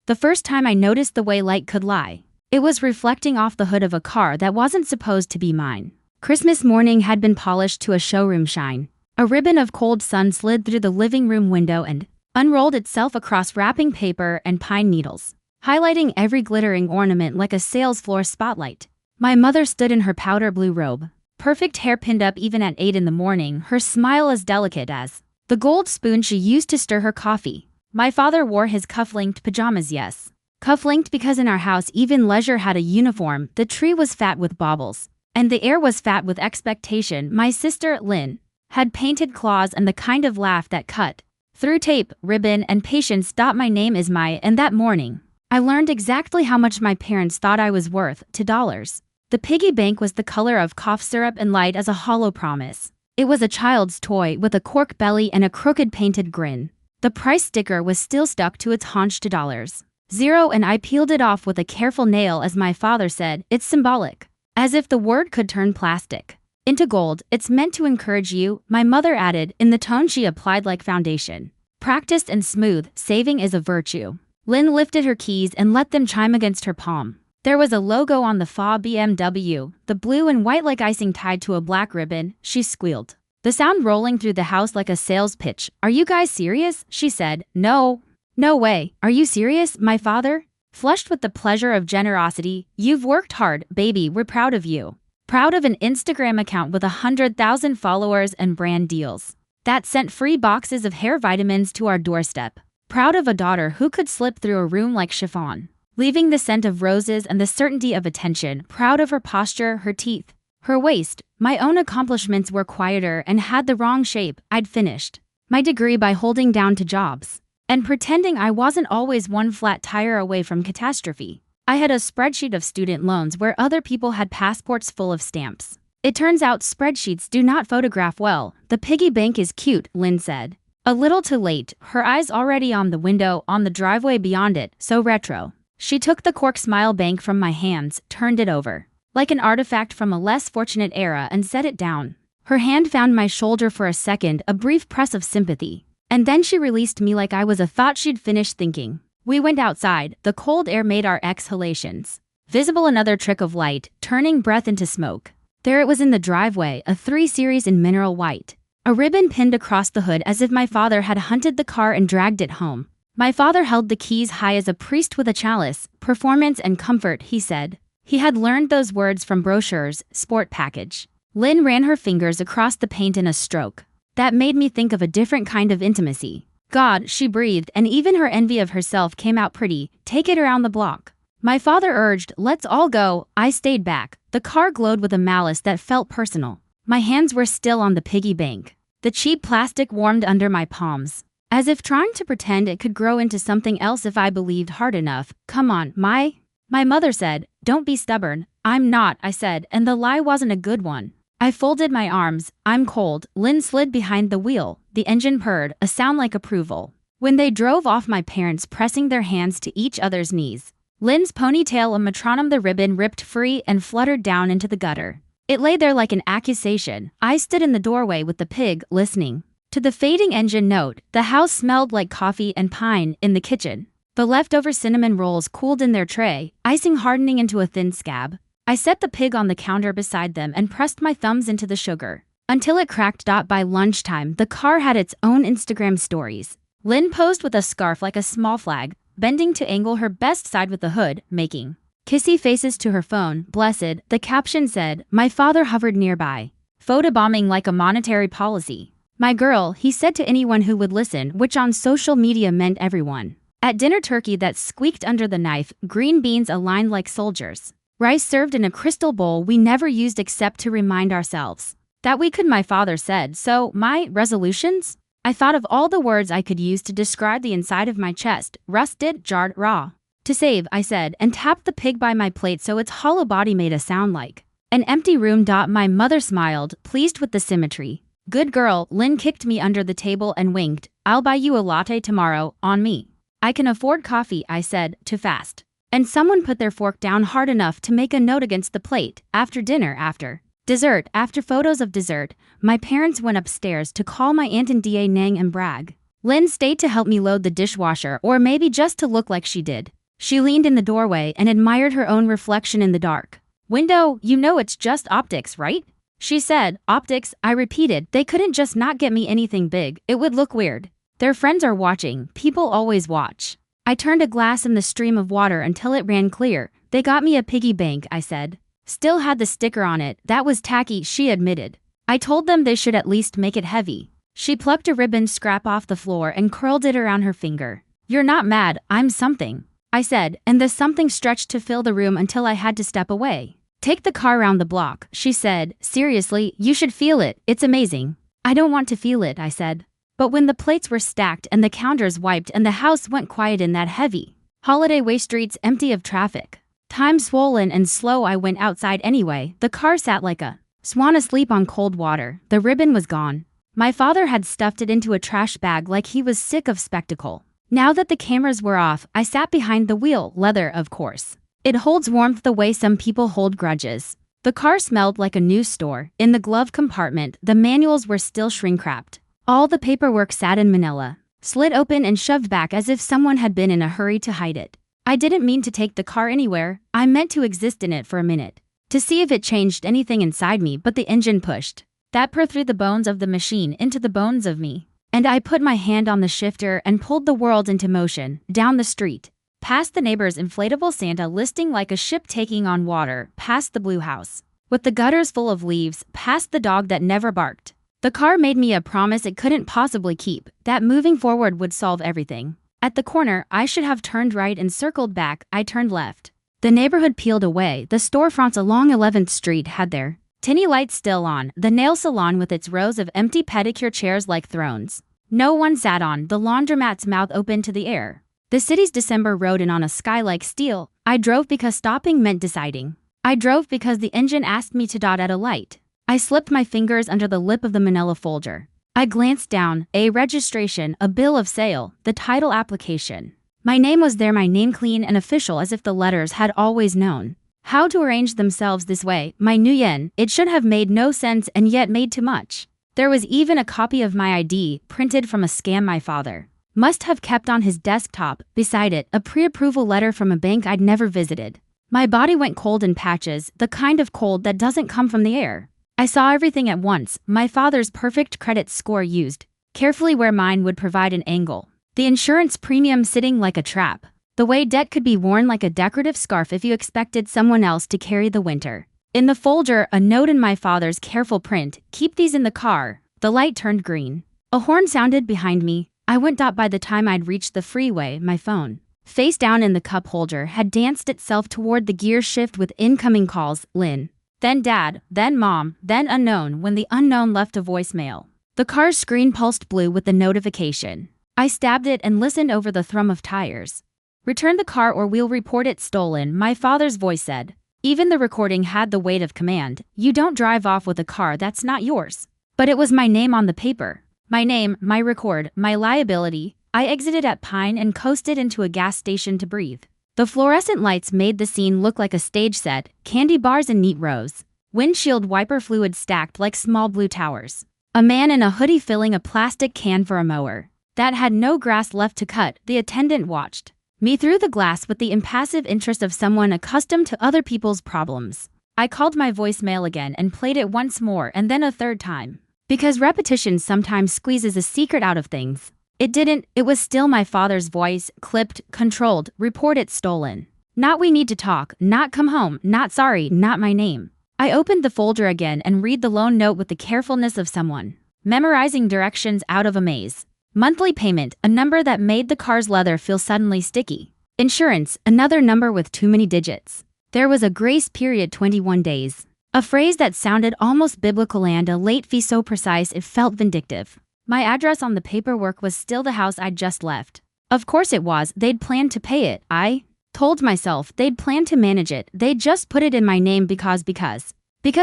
The first time I noticed the way light could lie. It was reflecting off the hood of a car that wasn't supposed to be mine. Christmas morning had been polished to a showroom shine. A ribbon of cold sun slid through the living room window and unrolled itself across wrapping paper and pine needles, highlighting every glittering ornament like a sales floor spotlight. My mother stood in her powder blue robe, perfect hair pinned up even at 8 in the morning, her smile as delicate as the gold spoon she used to stir her coffee. My father wore his cuff-linked pajamas, yes. Cuff-linked because in our house even leisure had a uniform, the tree was fat with baubles, and the air was fat with expectation. My sister, Lynn, had painted claws and the kind of laugh that cut through tape, ribbon, and patience. My name is Mai, and that morning, I learned exactly how much my parents thought I was worth, $2. The piggy bank was the color of cough syrup and light as a hollow promise. It was a child's toy with a cork belly and a crooked painted grin. The price sticker was still stuck to its haunch, $0, and I peeled it off with a careful nail as my father said, "It's symbolic." As if the word could turn plastic into gold. "It's meant to encourage you," my mother added, in the tone she applied like foundation. Practiced and smooth, saving is a virtue. Lynn lifted her keys and let them chime against her palm. There was a logo on the BMW, the blue and white like icing tied to a black ribbon. She squealed, the sound rolling through the house like a sales pitch. "Are you guys serious?" she said. No way. "Are you serious?" my father, flushed with the pleasure of generosity. "You've worked hard, baby. We're proud of you." Proud of an Instagram account with 100,000 followers and brand deals that sent free boxes of hair vitamins to our doorstep. Proud of a daughter who could slip through a room like chiffon, leaving the scent of roses and the certainty of attention. Proud of her posture, her teeth, her waist. My own accomplishments were quieter and had the wrong shape. I'd finished my degree by holding down 2 jobs and pretending I wasn't always one flat tire away from catastrophe. I had a spreadsheet of student loans where other people had passports full of stamps. It turns out spreadsheets do not photograph well. "The piggy bank is cute," Lynn said. A little too late, her eyes already on the window, on the driveway beyond it, so retro. She took the cork smile bank from my hands, turned it over like an artifact from a less fortunate era, and set it down. Her hand found my shoulder for a second, a brief press of sympathy, and then she released me like I was a thought she'd finished thinking. We went outside. The cold air made our exhalations visible, another trick of light, turning breath into smoke. There it was in the driveway, a 3 Series in mineral white, a ribbon pinned across the hood as if my father had hunted the car and dragged it home. My father held the keys high as a priest with a chalice. "Performance and comfort," he said. He had learned those words from brochures. "Sport package." Lynn ran her fingers across the paint in a stroke that made me think of a different kind of intimacy. "God," she breathed, and even her envy of herself came out pretty. "Take it around the block." My father urged, "Let's all go." I stayed back. The car glowed with a malice that felt personal. My hands were still on the piggy bank. The cheap plastic warmed under my palms, as if trying to pretend it could grow into something else if I believed hard enough. "Come on, my mother said. "Don't be stubborn." "I'm not," I said, and the lie wasn't a good one. I folded my arms. "I'm cold." Lynn slid behind the wheel. The engine purred, a sound like approval. When they drove off, my parents pressing their hands to each other's knees. Lynn's ponytail a metronome, the ribbon ripped free and fluttered down into the gutter. It lay there like an accusation. I stood in the doorway with the pig, listening to the fading engine note. The house smelled like coffee and pine. In the kitchen, the leftover cinnamon rolls cooled in their tray, icing hardening into a thin scab. I set the pig on the counter beside them and pressed my thumbs into the sugar until it cracked. By lunchtime, the car had its own Instagram stories. Lynn posed with a scarf like a small flag, bending to angle her best side with the hood, making kissy faces to her phone. "Blessed," the caption said. My father hovered nearby, photobombing like a monetary policy. "My girl," he said to anyone who would listen, which on social media meant everyone. At dinner, turkey that squeaked under the knife, green beans aligned like soldiers, rice served in a crystal bowl we never used except to remind ourselves that we could. My father said, "So, my resolutions?" I thought of all the words I could use to describe the inside of my chest. Rusted, jarred, raw. "To save," I said, and tapped the pig by my plate so its hollow body made a sound like an empty room. My mother smiled, pleased with the symmetry. "Good girl." Lynn kicked me under the table and winked. "I'll buy you a latte tomorrow, on me." "I can afford coffee," I said, too fast. And someone put their fork down hard enough to make a note against the plate. After dinner, after dessert, after photos of dessert, my parents went upstairs to call my aunt and Da Nang and brag. Lynn stayed to help me load the dishwasher, or maybe just to look like she did. She leaned in the doorway and admired her own reflection in the dark window. You know it's just optics, right? She said. Optics, I repeated. They couldn't just not get me anything big. It would look weird. Their friends are watching. People always watch. I turned a glass in the stream of water until it ran clear. They got me a piggy bank, I said. Still had the sticker on it. That was tacky, she admitted. I told them they should at least make it heavy. She plucked a ribbon scrap off the floor and curled it around her finger. You're not mad, I'm something, I said, and the something stretched to fill the room until I had to step away. Take the car around the block, she said. Seriously, you should feel it, it's amazing. I don't want to feel it, I said. But when the plates were stacked and the counters wiped and the house went quiet in that heavy holiday way streets empty of traffic, time swollen and slow, I went outside anyway. The car sat like a swan asleep on cold water. The ribbon was gone. My father had stuffed it into a trash bag like he was sick of spectacle. Now that the cameras were off, I sat behind the wheel, leather of course. It holds warmth the way some people hold grudges. The car smelled like a news store. In the glove compartment, the manuals were still shrink-wrapped. All the paperwork sat in manila, slid open and shoved back as if someone had been in a hurry to hide it. I didn't mean to take the car anywhere. I meant to exist in it for a minute, to see if it changed anything inside me, but the engine pushed that through the bones of the machine into the bones of me. And I put my hand on the shifter and pulled the world into motion, down the street, past the neighbor's inflatable Santa listing like a ship taking on water, past the blue house with the gutters full of leaves, past the dog that never barked. The car made me a promise it couldn't possibly keep, that moving forward would solve everything. At the corner, I should have turned right and circled back. I turned left. The neighborhood peeled away. The storefronts along 11th Street had their tinny lights still on, the nail salon with its rows of empty pedicure chairs like thrones no one sat on, the laundromat's mouth open to the air. The city's December rode in on a sky like steel. I drove because stopping meant deciding. I drove because the engine asked me to dot at a light. I slipped my fingers under the lip of the manila folder. I glanced down. A registration, a bill of sale, the title application. My name was there, my name clean and official as if the letters had always known how to arrange themselves this way. My Nguyen, it should have made no sense and yet made too much. There was even a copy of my ID, printed from a scam my father must have kept on his desktop. Beside it, a pre-approval letter from a bank I'd never visited. My body went cold in patches, the kind of cold that doesn't come from the air. I saw everything at once. My father's perfect credit score used carefully where mine would provide an angle. The insurance premium sitting like a trap. The way debt could be worn like a decorative scarf if you expected someone else to carry the winter. In the folder, a note in my father's careful print, keep these in the car. The light turned green. A horn sounded behind me. I went up. By the time I'd reached the freeway, my phone, face down in the cup holder, had danced itself toward the gear shift with incoming calls. Lynn. Then Dad, then Mom, then unknown. When the unknown left a voicemail, the car's screen pulsed blue with the notification. I stabbed it and listened over the thrum of tires. Return the car or we'll report it stolen, my father's voice said. Even the recording had the weight of command. You don't drive off with a car that's not yours. But it was my name on the paper. My name, my record, my liability. I exited at Pine and coasted into a gas station to breathe. The fluorescent lights made the scene look like a stage set, candy bars in neat rows, windshield wiper fluid stacked like small blue towers. A man in a hoodie filling a plastic can for a mower that had no grass left to cut. The attendant watched me through the glass with the impassive interest of someone accustomed to other people's problems. I called my voicemail again and played it once more and then a third time. Because repetition sometimes squeezes a secret out of things. It didn't. It was still my father's voice, clipped, controlled. Report it stolen. Not we need to talk, not come home, not sorry, not my name. I opened the folder again and read the loan note with the carefulness of someone memorizing directions out of a maze. Monthly payment, a number that made the car's leather feel suddenly sticky. Insurance, another number with too many digits. There was a grace period, 21 days. A phrase that sounded almost biblical and a late fee so precise it felt vindictive. My address on the paperwork was still the house I'd just left. Of course it was. They'd planned to pay it. I told myself they'd planned to manage it. They'd just put it in my name because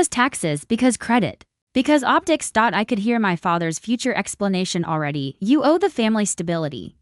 taxes, because credit. Because optics. I could hear my father's future explanation already. You owe the family stability.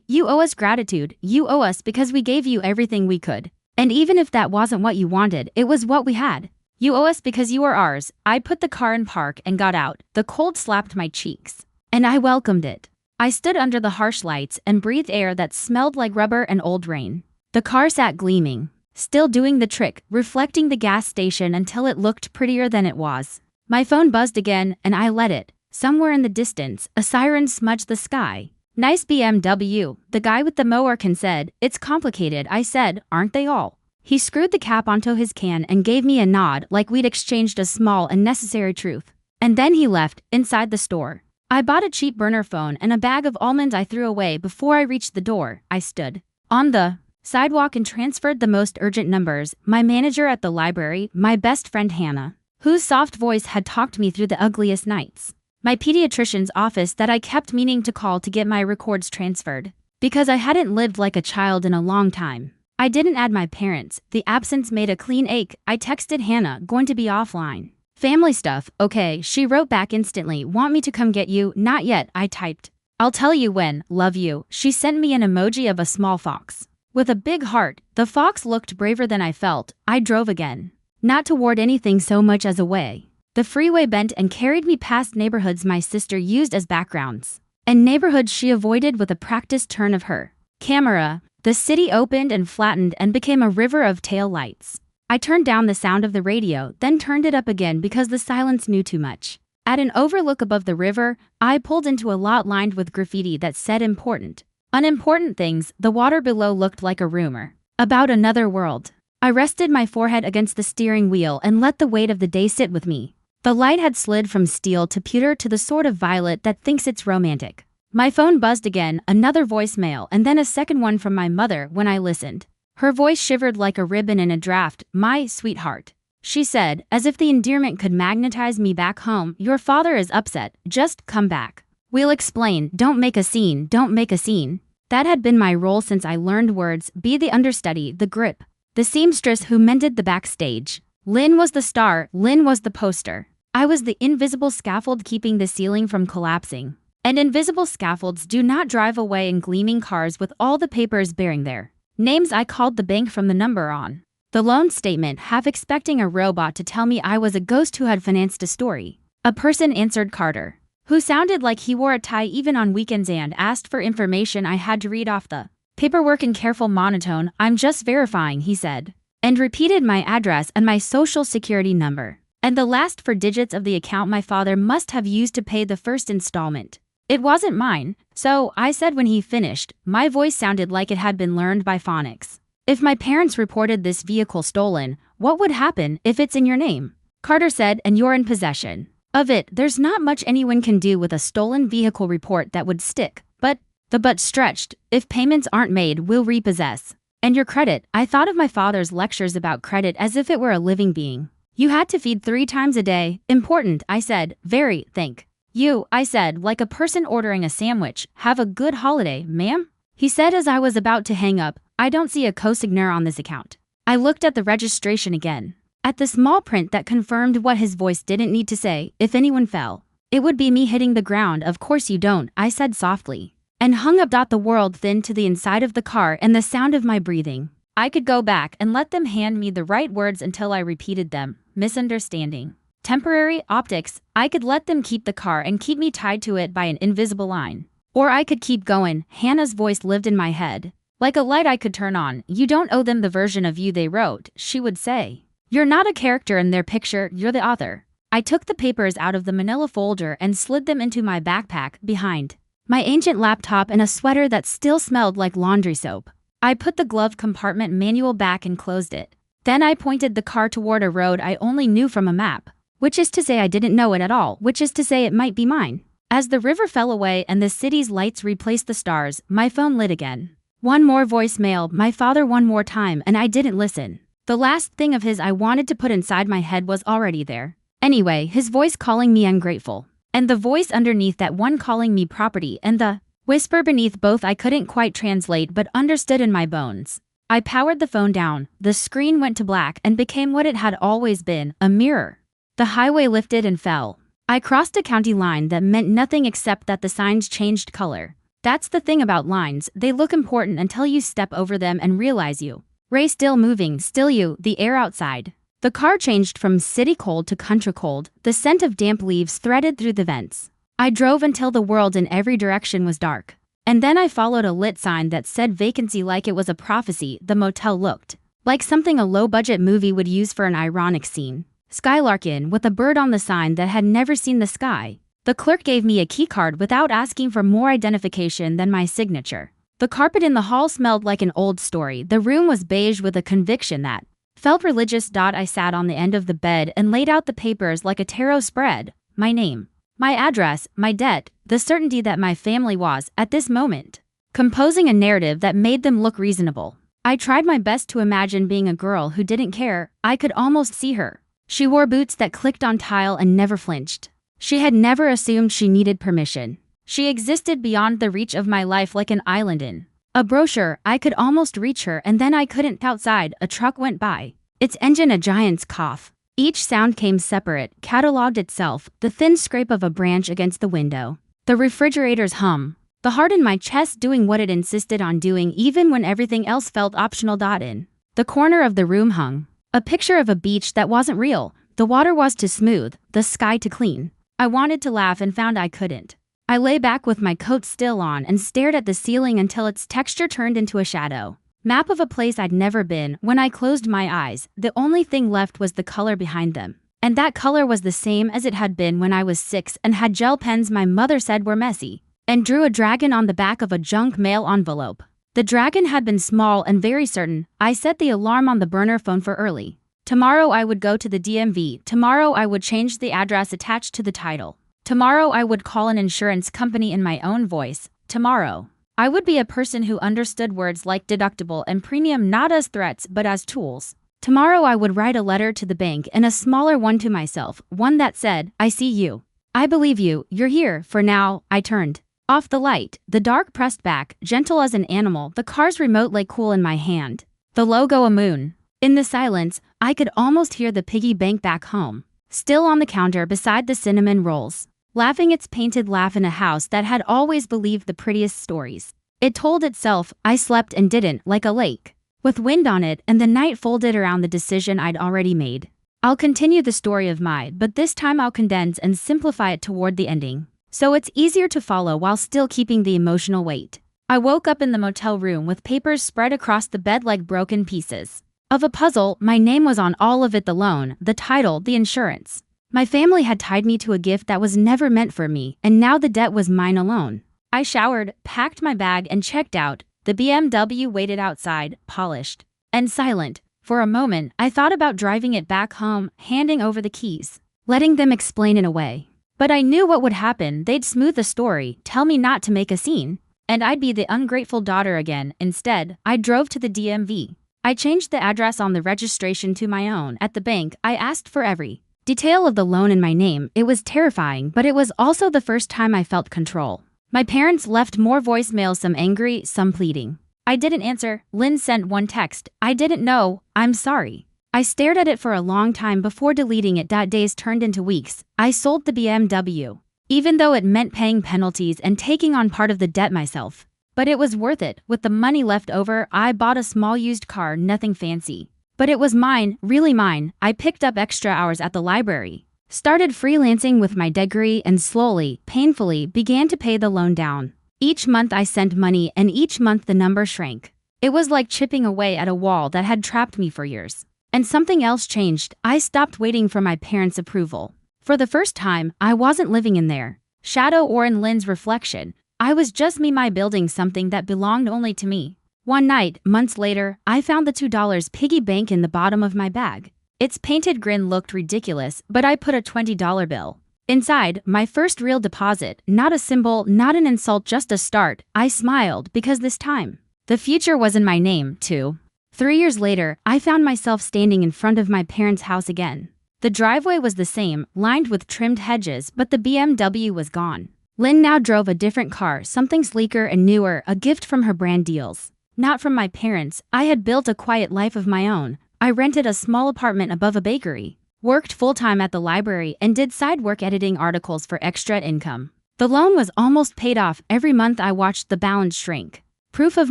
You owe us gratitude. You owe us because we gave you everything we could. And even if that wasn't what you wanted, it was what we had. You owe us because you are ours. I put the car in park and got out. The cold slapped my cheeks. And I welcomed it. I stood under the harsh lights and breathed air that smelled like rubber and old rain. The car sat gleaming, still doing the trick, reflecting the gas station until it looked prettier than it was. My phone buzzed again, and I let it. Somewhere in the distance, a siren smudged the sky. "Nice BMW," the guy with the mower can said. "It's complicated," I said, "aren't they all?" He screwed the cap onto his can and gave me a nod like we'd exchanged a small and necessary truth. And then he left, inside the store. I bought a cheap burner phone and a bag of almonds I threw away before I reached the door. I stood on the sidewalk and transferred the most urgent numbers, my manager at the library, my best friend Hannah, whose soft voice had talked me through the ugliest nights, my pediatrician's office that I kept meaning to call to get my records transferred, because I hadn't lived like a child in a long time. I didn't add my parents. The absence made a clean ache. I texted Hannah, "Going to be offline. Family stuff, okay," she wrote back instantly. "Want me to come get you?" "Not yet," I typed. "I'll tell you when, love you." She sent me an emoji of a small fox with a big heart. The fox looked braver than I felt. I drove again. Not toward anything so much as away. The freeway bent and carried me past neighborhoods my sister used as backgrounds, and neighborhoods she avoided with a practiced turn of her camera. The city opened and flattened and became a river of tail lights. I turned down the sound of the radio, then turned it up again because the silence knew too much. At an overlook above the river, I pulled into a lot lined with graffiti that said important, unimportant things. The water below looked like a rumor about another world. I rested my forehead against the steering wheel and let the weight of the day sit with me. The light had slid from steel to pewter to the sort of violet that thinks it's romantic. My phone buzzed again, another voicemail, and then a second one from my mother. When I listened, her voice shivered like a ribbon in a draft. "My sweetheart," she said, as if the endearment could magnetize me back home. "Your father is upset. Just come back. We'll explain. Don't make a scene. Don't make a scene." That had been my role since I learned words. Be the understudy, the grip, the seamstress who mended the backstage. Lynn was the star. Lynn was the poster. I was the invisible scaffold keeping the ceiling from collapsing. And invisible scaffolds do not drive away in gleaming cars with all the papers bearing their names. I called the bank from the number on the loan statement, half expecting a robot to tell me I was a ghost who had financed a story. A person answered, Carter, who sounded like he wore a tie even on weekends, and asked for information. I had to read off the paperwork in careful monotone. "I'm just verifying," he said, and repeated my address and my social security number, and the last four digits of the account my father must have used to pay the first installment. It wasn't mine, so I said when he finished. My voice sounded like it had been learned by phonics. "If my parents reported this vehicle stolen, what would happen if it's in your name?" Carter said, "And you're in possession of it. There's not much anyone can do with a stolen vehicle report that would stick." But the "but" stretched. "If payments aren't made, we'll repossess. And your credit." I thought of my father's lectures about credit as if it were a living being. "You had to feed 3 times a day." "Important," I said. "Very, thank you," I said, like a person ordering a sandwich. "Have a good holiday, ma'am," he said as I was about to hang up. "I don't see a consignor on this account." I looked at the registration again, at the small print that confirmed what his voice didn't need to say. "If anyone fell, it would be me hitting the ground." "Of course you don't," I said softly, and hung up. The world thinned to the inside of the car and the sound of my breathing. I could go back and let them hand me the right words until I repeated them. Misunderstanding. Temporary optics. I could let them keep the car and keep me tied to it by an invisible line. Or I could keep going. Hannah's voice lived in my head, like a light I could turn on. "You don't owe them the version of you they wrote," she would say. "You're not a character in their picture, you're the author." I took the papers out of the manila folder and slid them into my backpack behind my ancient laptop and a sweater that still smelled like laundry soap. I put the glove compartment manual back and closed it. Then I pointed the car toward a road I only knew from a map. Which is to say I didn't know it at all, which is to say it might be mine. As the river fell away and the city's lights replaced the stars, my phone lit again. One more voicemail, my father one more time, and I didn't listen. The last thing of his I wanted to put inside my head was already there. Anyway, his voice calling me ungrateful, and the voice underneath that one calling me property, and the whisper beneath both I couldn't quite translate but understood in my bones. I powered the phone down. The screen went to black and became what it had always been, a mirror. The highway lifted and fell. I crossed a county line that meant nothing except that the signs changed color. That's the thing about lines, they look important until you step over them and realize you. Ray still moving, still you, the air outside. The car changed from city cold to country cold. The scent of damp leaves threaded through the vents. I drove until the world in every direction was dark. And then I followed a lit sign that said vacancy like it was a prophecy. The motel looked like something a low-budget movie would use for an ironic scene. Skylarkin with a bird on the sign that had never seen the sky. The clerk gave me a keycard without asking for more identification than my signature. The carpet in the hall smelled like an old story. The room was beige with a conviction that felt religious. I sat on the end of the bed and laid out the papers like a tarot spread. My name, my address, my debt, the certainty that my family was, at this moment, composing a narrative that made them look reasonable. I tried my best to imagine being a girl who didn't care. I could almost see her. She wore boots that clicked on tile and never flinched. She had never assumed she needed permission. She existed beyond the reach of my life like an island in a brochure. I could almost reach her, and then I couldn't. Outside, a truck went by, its engine a giant's cough. Each sound came separate, catalogued itself, the thin scrape of a branch against the window, the refrigerator's hum, the heart in my chest doing what it insisted on doing even when everything else felt optional. In the corner of the room hung a picture of a beach that wasn't real. The water was too smooth, the sky too clean. I wanted to laugh and found I couldn't. I lay back with my coat still on and stared at the ceiling until its texture turned into a shadow map of a place I'd never been. When I closed my eyes, the only thing left was the color behind them. And that color was the same as it had been when I was 6 and had gel pens my mother said were messy, and drew a dragon on the back of a junk mail envelope. The dragon had been small and very certain. I set the alarm on the burner phone for early. Tomorrow I would go to the DMV. Tomorrow I would change the address attached to the title. Tomorrow I would call an insurance company in my own voice. Tomorrow I would be a person who understood words like deductible and premium not as threats but as tools. Tomorrow I would write a letter to the bank and a smaller one to myself, one that said, I see you. I believe you, you're here. For now. I turned off the light. The dark pressed back, gentle as an animal. The car's remote lay cool in my hand. The logo a moon. In the silence, I could almost hear the piggy bank back home, still on the counter beside the cinnamon rolls, laughing its painted laugh in a house that had always believed the prettiest stories. It told itself, I slept and didn't, like a lake, with wind on it, and the night folded around the decision I'd already made. I'll continue the story of mine, but this time I'll condense and simplify it toward the ending, so it's easier to follow while still keeping the emotional weight. I woke up in the motel room with papers spread across the bed like broken pieces of a puzzle. My name was on all of it, the loan, the title, the insurance. My family had tied me to a gift that was never meant for me, and now the debt was mine alone. I showered, packed my bag, and checked out. The BMW waited outside, polished and silent. For a moment, I thought about driving it back home, handing over the keys, letting them explain it away. But I knew what would happen. They'd smooth the story, tell me not to make a scene, and I'd be the ungrateful daughter again. Instead, I drove to the DMV. I changed the address on the registration to my own. At the bank, I asked for every detail of the loan in my name. It was terrifying, but it was also the first time I felt control. My parents left more voicemails, some angry, some pleading. I didn't answer. Lynn sent one text. I didn't know. I'm sorry. I stared at it for a long time before deleting it. Days turned into weeks. I sold the BMW, even though it meant paying penalties and taking on part of the debt myself. But it was worth it. With the money left over, I bought a small used car, nothing fancy. But it was mine, really mine. I picked up extra hours at the library, started freelancing with my degree, and slowly, painfully, began to pay the loan down. Each month I sent money, and each month the number shrank. It was like chipping away at a wall that had trapped me for years. And something else changed. I stopped waiting for my parents' approval. For the first time, I wasn't living in their shadow or in Lynn's reflection. I was just me, my building something that belonged only to me. One night, months later, I found the $2 piggy bank in the bottom of my bag. Its painted grin looked ridiculous, but I put a $20 bill inside, my first real deposit. Not a symbol, not an insult, just a start. I smiled because this time, the future was in my name, too. 3 years later, I found myself standing in front of my parents' house again. The driveway was the same, lined with trimmed hedges, but the BMW was gone. Lynn now drove a different car, something sleeker and newer, a gift from her brand deals. Not from my parents. I had built a quiet life of my own. I rented a small apartment above a bakery, worked full-time at the library, and did side work editing articles for extra income. The loan was almost paid off. Every month I watched the balance shrink. Proof of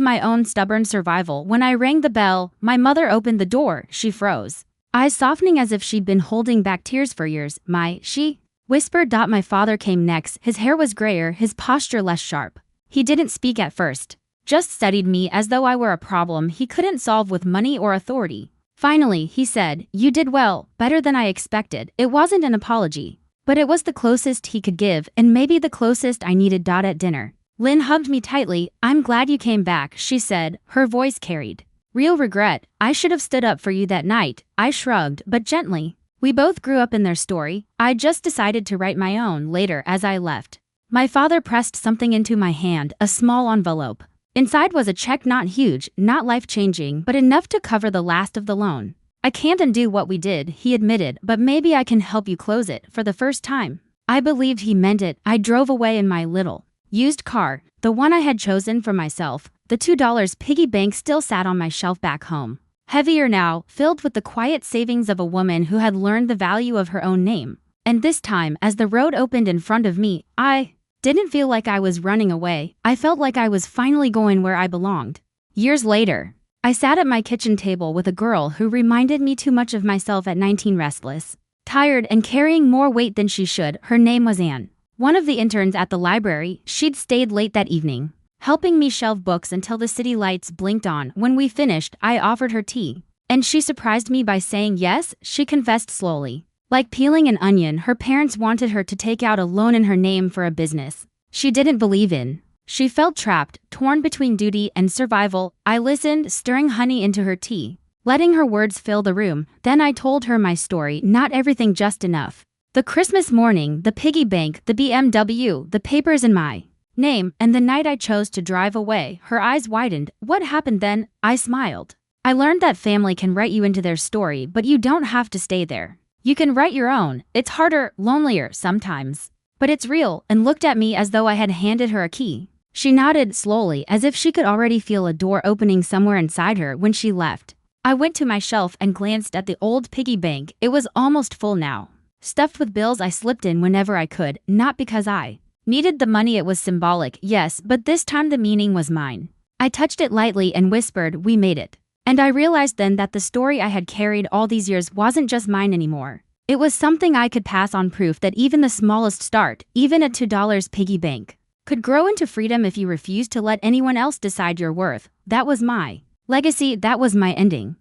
my own stubborn survival. When I rang the bell, my mother opened the door. She froze, eyes softening as if she'd been holding back tears for years. She whispered. My father came next. His hair was grayer, his posture less sharp. He didn't speak at first, just studied me as though I were a problem he couldn't solve with money or authority. Finally, he said, "You did well, better than I expected." It wasn't an apology, but it was the closest he could give, and maybe the closest I needed. At dinner, Lynn hugged me tightly. "I'm glad you came back," she said, her voice carried real regret. "I should have stood up for you that night." I shrugged, but gently. We both grew up in their story. I just decided to write my own later. As I left, my father pressed something into my hand, a small envelope. Inside was a check, not huge, not life-changing, but enough to cover the last of the loan. "I can't undo what we did," he admitted, "but maybe I can help you close it." For the first time, I believed he meant it. I drove away in my little used car, the one I had chosen for myself. The $2 piggy bank still sat on my shelf back home, heavier now, filled with the quiet savings of a woman who had learned the value of her own name. And this time, as the road opened in front of me, I didn't feel like I was running away. I felt like I was finally going where I belonged. Years later, I sat at my kitchen table with a girl who reminded me too much of myself at 19, restless, tired, and carrying more weight than she should. Her name was Anne, one of the interns at the library. She'd stayed late that evening, helping me shelve books until the city lights blinked on. When we finished, I offered her tea, and she surprised me by saying yes. She confessed slowly, like peeling an onion. Her parents wanted her to take out a loan in her name for a business she didn't believe in. She felt trapped, torn between duty and survival. I listened, stirring honey into her tea, letting her words fill the room. Then I told her my story, not everything, just enough. The Christmas morning, the piggy bank, the BMW, the papers in my name, and the night I chose to drive away. Her eyes widened. "What happened then?" I smiled. "I learned that family can write you into their story, but you don't have to stay there. You can write your own. It's harder, lonelier sometimes, but it's real." And looked at me as though I had handed her a key. She nodded slowly, as if she could already feel a door opening somewhere inside her. When she left, I went to my shelf and glanced at the old piggy bank. It was almost full now, stuffed with bills I slipped in whenever I could, not because I needed the money. It was symbolic, yes, but this time the meaning was mine. I touched it lightly and whispered, "We made it." And I realized then that the story I had carried all these years wasn't just mine anymore. It was something I could pass on, proof that even the smallest start, even a $2 piggy bank, could grow into freedom if you refused to let anyone else decide your worth. That was my legacy. That was my ending.